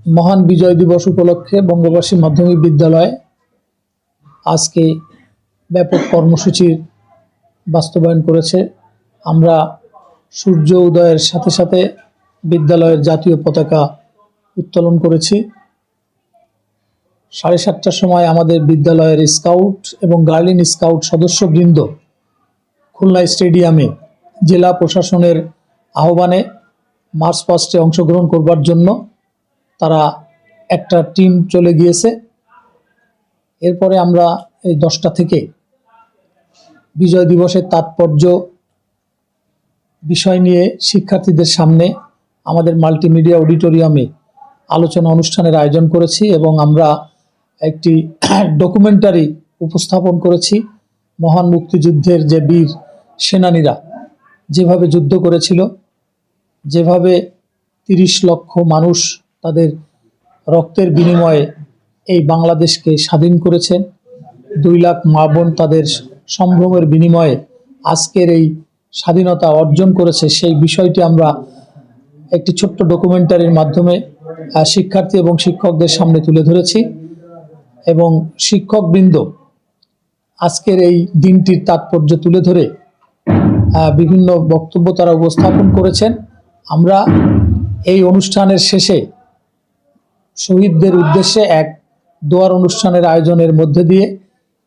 মহান বিজয় দিবস উপলক্ষে বঙ্গবাসী মাধ্যমিক বিদ্যালয়ে আজকে ব্যাপক কর্মসূচির বাস্তবায়ন করেছে। আমরা সূর্য উদয়ের সাথে সাথে বিদ্যালয়ের জাতীয় পতাকা উত্তোলন করেছি। 7:30টার সময় আমাদের বিদ্যালয়ের স্কাউট এবং গার্লিন স্কাউট সদস্যবৃন্দ খুলনা স্টেডিয়ামে জেলা প্রশাসনের আহ্বানে মার্চ পাস্টে অংশগ্রহণ করবার জন্য তারা একটা টিম চলে গিয়েছে। এরপরে আমরা এই 10টা থেকে বিজয় দিবসের তাৎপর্য বিষয় নিয়ে শিক্ষার্থীদের সামনে আমাদের মাল্টিমিডিয়া অডিটোরিয়ামে আলোচনা অনুষ্ঠানের আয়োজন করেছি এবং আমরা একটি ডকুমেন্টারি উপস্থাপন করেছি। মহান মুক্তিযুদ্ধের যে বীর সেনানীরা যেভাবে যুদ্ধ করেছিল, যেভাবে 30 লক্ষ মানুষ তাদের রক্তের বিনিময়ে এই বাংলাদেশকে স্বাধীন করেছেন, 2 লাখ মা বোন তাদের সম্ভ্রমের বিনিময়ে আজকের এই স্বাধীনতা অর্জন করেছে, সেই বিষয়টি আমরা একটি ছোট্ট ডকুমেন্টারির মাধ্যমে শিক্ষার্থী এবং শিক্ষকদের সামনে তুলে ধরেছি। এবং শিক্ষকবৃন্দ আজকের এই দিনটির তাৎপর্য তুলে ধরে বিভিন্ন বক্তব্য তারা উপস্থাপন করেছেন। আমরা এই অনুষ্ঠানের শেষে শহীদদের উদ্দেশ্যে এক দোয়ার অনুষ্ঠানের আয়োজনের মধ্যে দিয়ে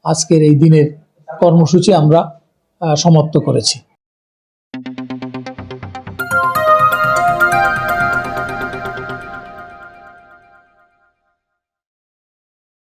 আজকের এই দিনের কর্মসূচি আমরা সমাপ্ত করেছি।